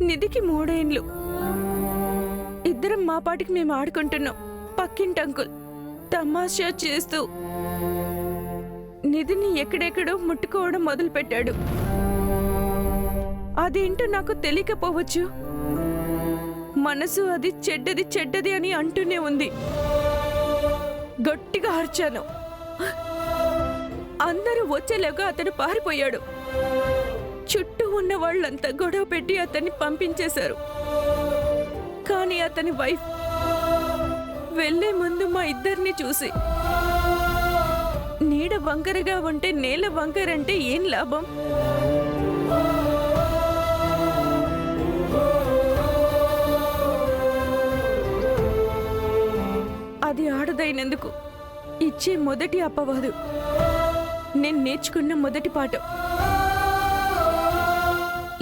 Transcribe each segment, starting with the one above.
నిధికి 3 ఏండ్లు. ఇద్దరం మా పాటికి మేము ఆడుకుంటున్నాం. పక్కింటి అంకుల్ తమాషా చేస్తూ నిధిని ఎక్కడెక్కడో ముట్టుకోవడం మొదలుపెట్టాడు. అదేంటో నాకు తెలియకపోవచ్చు. మనసు అది చెడ్డది చెడ్డది అని అంటూనే ఉంది. గట్టిగా అరిచాను. అందరూ వచ్చేలాగా అతను పారిపోయాడు. చుట్టూ ఉన్న వాళ్ళంతా గొడవ పెట్టి అతన్ని పంపించేశారు. కానీ అతని వైఫ్ వెళ్లే ముందు మా ఇద్దరిని చూసి, నీడ వంకరగా ఉంటే నేల వంకరంటే ఏం లాభం? అది ఆడదైనందుకు ఇచ్చే మొదటి అపవాదు. నేను నేర్చుకున్న మొదటి పాఠం.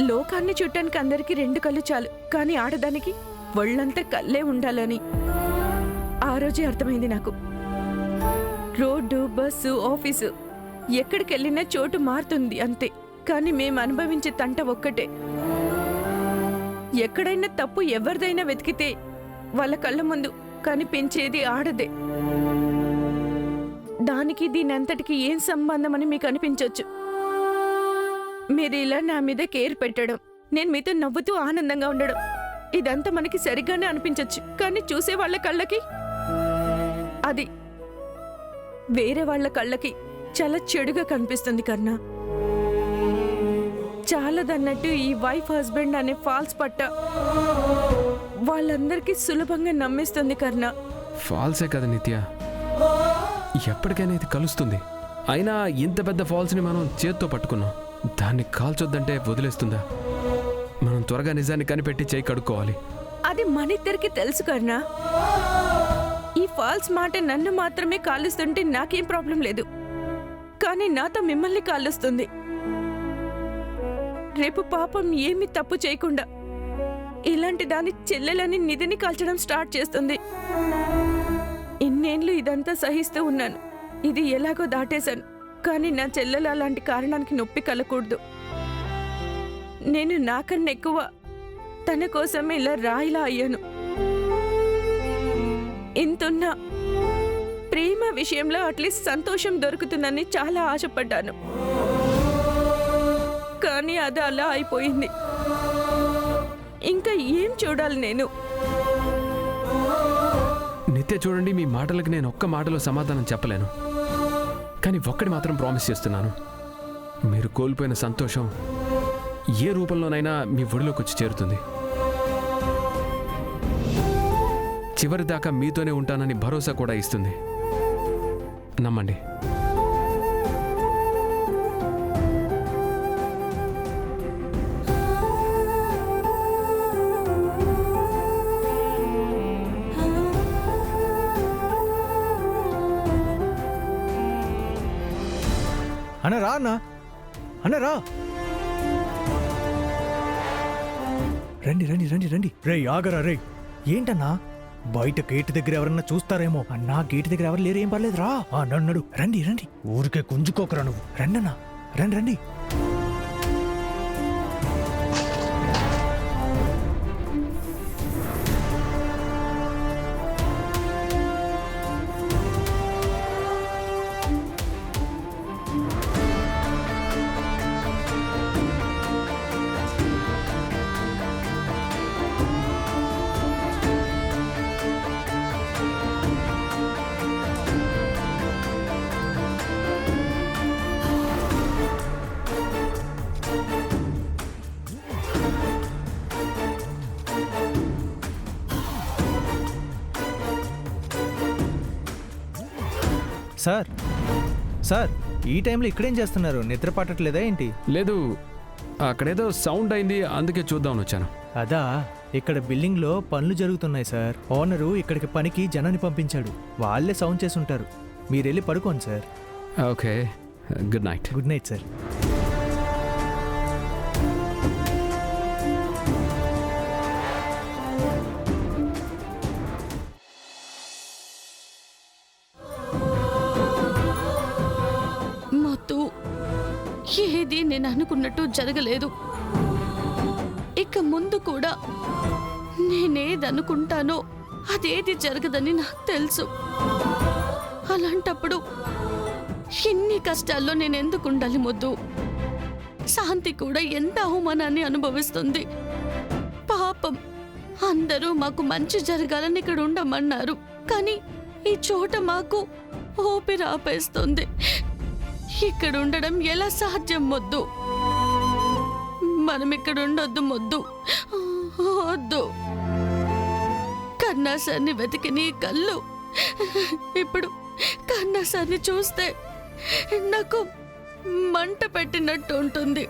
లోకాన్ని చుట్టానికి అందరికీ 2 కళ్ళు చాలు, కానీ ఆడదానికి ఒళ్ళంతా కళ్ళే ఉండాలని ఆ రోజే అర్థమైంది నాకు. రోడ్డు, బస్సు, ఆఫీసు ఎక్కడికెళ్ళినా చోటు మారుతుంది అంతే, కానీ మేము అనుభవించే తంట ఒక్కటే. ఎక్కడైనా తప్పు ఎవరిదైనా వెతికితే వాళ్ళ కళ్ళ ముందు కనిపించేది ఆడదే. దానికి దీనంతటికి ఏం సంబంధం అని మీకు అనిపించవచ్చు. మీరు ఇలా నా మీద కేర్ పెట్టడం, నేను మీతో నవ్వుతూ ఆనందంగా ఉండడం, ఇదంతా మనకి సరిగ్గానే అనిపించవచ్చు. కానీ చూసే వాళ్ళ కళ్ళకి, అది వేరే వాళ్ళ కళ్ళకి చాలా చెడుగా కనిపిస్తుంది కన్నా. చాలదన్నట్టు ఈ వైఫ్ హస్బెండ్ అనే ఫాల్స్ పట్ట వాళ్ళందరికీ సులభంగా నమ్మిస్తుంది కన్నా. ఫాల్సే కదా నిత్య, ఎప్పటికైనా ఇది కలుస్తుంది. అయినా ఇంత పెద్ద ఫాల్స్ని మనం చేత్తో పట్టుకున్నాం, దాన్ని కాల్చొద్దంటే వదిలేస్తుందా? మనం త్వరగా నిజాన్ని కనిపెట్టి చేయి కడుక్కోవాలి. అది మనిద్దరికి తెలుసు కన్నా. ఈ ఫాల్స్ మాట నన్ను మాత్రమే కాలుస్తుంటే నాకేం ప్రాబ్లం లేదు, కానీ నాతో మిమ్మల్ని కాలుస్తుంది. రేపు పాపం ఏమి తప్పు చేయకుండా ఇలాంటి దాని చెల్లెలని నిధిని కాల్చడం స్టార్ట్ చేస్తుంది. ఇన్నేళ్ళు ఇదంతా సహిస్తూ ఉన్నాను. ఇది ఎలాగో దాటేశాను, కానీ నా చెల్లెలు అలాంటి కారణానికి నొప్పి కలగకూడదు. నేను నాకన్నా ఎక్కువ తన కోసమే ఇలా రాయిలా అయ్యాను. ఇంతున్నా ప్రేమ విషయంలో అట్లీస్ట్ సంతోషం దొరుకుతుందని చాలా ఆశపడ్డాను, కానీ అది అలా అయిపోయింది. ఇంకా ఏం చూడాలి నేను? నిత్య చూడండి, మీ మాటలకు నేను ఒక్క మాటలో సమాధానం చెప్పలేను, కానీ ఒక్కటి మాత్రం ప్రామిస్ చేస్తున్నాను. మీరు కోల్పోయిన సంతోషం ఏ రూపంలోనైనా మీ ఒడిలోకి వచ్చి చేరుతుంది. చివరి దాకా మీతోనే ఉంటానని భరోసా కూడా ఇస్తుంది. నమ్మండి. అన్న రా, అన్న అన్న రా. రండి రండి రండి రండి. రే ఆగరా రే. ఏంటన్నా బయట గేటు దగ్గర ఎవరన్నా చూస్తారేమో. అన్నా గేటు దగ్గర ఎవరు లేరు, ఏం పర్లేదు రా. నడు రండి రండి. ఊరికే గుంజుకోకరా నువ్వు. రండన్నా రండి రండి. సార్ సార్, ఈ టైంలో ఇక్కడేం చేస్తున్నారు? నిద్ర పట్టట్లేదా ఏంటి? లేదు, అక్కడేదో సౌండ్ అయింది, అందుకే చూద్దామని వచ్చాను. అదా, ఇక్కడ బిల్డింగ్లో పనులు జరుగుతున్నాయి సార్. ఓనరు ఇక్కడికి పనికి జనాన్ని పంపించాడు. వాళ్ళే సౌండ్ చేసి ఉంటారు. మీరెళ్ళి పడుకోండి sir. Okay, good night. Good night sir. ఏది నేను అనుకున్నట్టు జరగలేదు. ఇక ఇక ముందు కూడా నేనేదనుకుంటానో అదేది జరగదని నాకు తెలుసు. అలాంటప్పుడు ఎన్ని కష్టాల్లో నేను ఎందుకు ఉండాలి మొద్దు? శాంతి కూడా ఎంత అవమానాన్ని అనుభవిస్తుంది. పాపం అందరూ మాకు మంచి జరగాలని ఇక్కడ ఉండమన్నారు, కానీ ఈ చోట మాకు ఊపిరి ఆపేస్తుంది. ఇక్కడ ఉండడం ఎలా సాధ్యం మొద్దు? మనం ఇక్కడ ఉండొద్దు మొద్దు, వద్దు. కన్నా సార్ని వెతికి నీ కళ్ళు ఇప్పుడు కన్నా సార్ని చూస్తే నాకు మంట పెట్టినట్టు ఉంటుంది.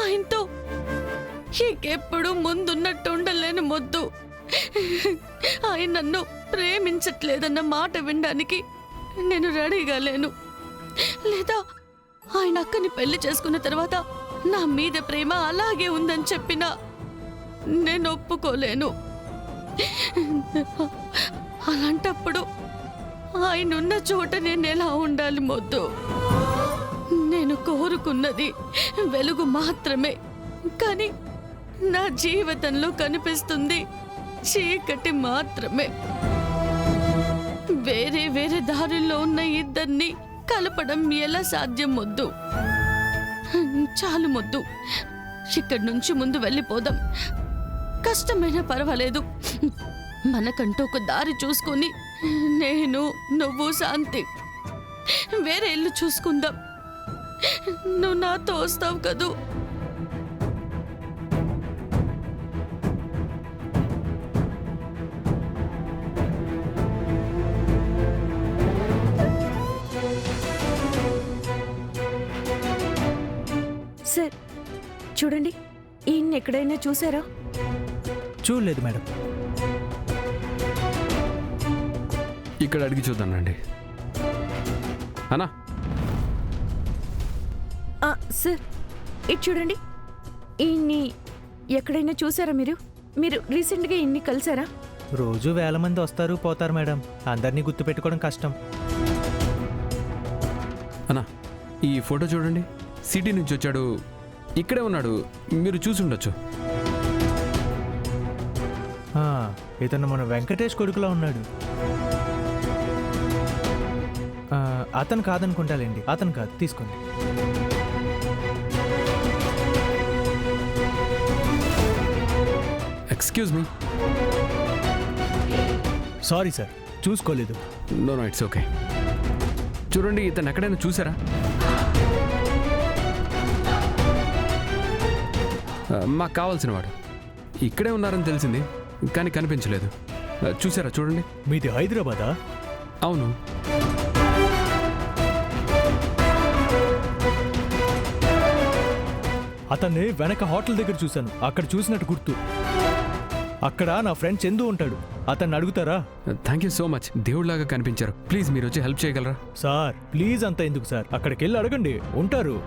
ఆయనతో ఇంకెప్పుడు ముందున్నట్టు ఉండలేను మొద్దు. ఆయన నన్ను ప్రేమించట్లేదన్న మాట వినడానికి నేను రెడీగా లేను. లేదా ఆయన అక్కని పెళ్లి చేసుకున్న తర్వాత నా మీద ప్రేమ అలాగే ఉందని చెప్పినా నేను ఒప్పుకోలేను. అలాంటప్పుడు ఆయన ఉన్న చోట నేను ఎలా ఉండాలి మొద్దు? నేను కోరుకున్నది వెలుగు మాత్రమే, కానీ నా జీవితంలో కనిపిస్తుంది చీకటి మాత్రమే. వేరే వేరే దారుల్లో ఉన్న ఇద్దరిని కలపడం ఎలా సాధ్యం మొద్దు? చాలు మొద్దు, ఇక్కడి నుంచి ముందు వెళ్ళిపోదాం. కష్టమైనా పర్వాలేదు, మనకంటూ ఒక దారి చూసుకొని నేను నువ్వు శాంతి వేరే ఇల్లు చూసుకుందాం. నువ్వు నాతో వస్తావు కదూ? సార్ చూడండి, ఈయన్ని ఎక్కడైనా చూసారా? చూడలేదు మేడం. ఇక్కడ అడిగి చూద్దానండి. అన్నా, సార్ ఇటు చూడండి, ఈయన్ని ఎక్కడైనా చూసారా మీరు? మీరు రీసెంట్గా ఈయన్ని కలిసారా? రోజు వేల మంది వస్తారు పోతారు మేడం, అందరినీ గుర్తుపెట్టుకోవడం కష్టం. అన్నా, ఈ ఫోటో చూడండి. సిటీ నుంచి వచ్చాడు, ఇక్కడే ఉన్నాడు, మీరు చూసి ఉండొచ్చు. ఇతను మన వెంకటేష్ కొడుకులా ఉన్నాడు. అతను కాదనుకుంటాలేండి, అతను కాదు, తీసుకోండి. Excuse me. సారీ సార్, చూసుకోలేదు. No no, it's okay. చూడండి, ఇతను ఎక్కడైనా చూసారా? మాకు కావాల్సిన వాడు ఇక్కడే ఉన్నారని తెలిసింది, కానీ కనిపించలేదు. చూసారా? చూడండి. మీది హైదరాబాదా? అవును. అతన్ని వెనక హోటల్ దగ్గర చూశాను, అక్కడ చూసినట్టు గుర్తు. అక్కడ నా ఫ్రెండ్ చందు ఉంటాడు, అతన్ని అడుగుతారా? థ్యాంక్ యూ సో మచ్, దేవుడిలాగా కనిపించారు. ప్లీజ్ మీరు వచ్చి హెల్ప్ చేయగలరా? సార్ ప్లీజ్, అంత ఎందుకు సార్, అక్కడికి వెళ్ళి అడగండి, ఉంటారు.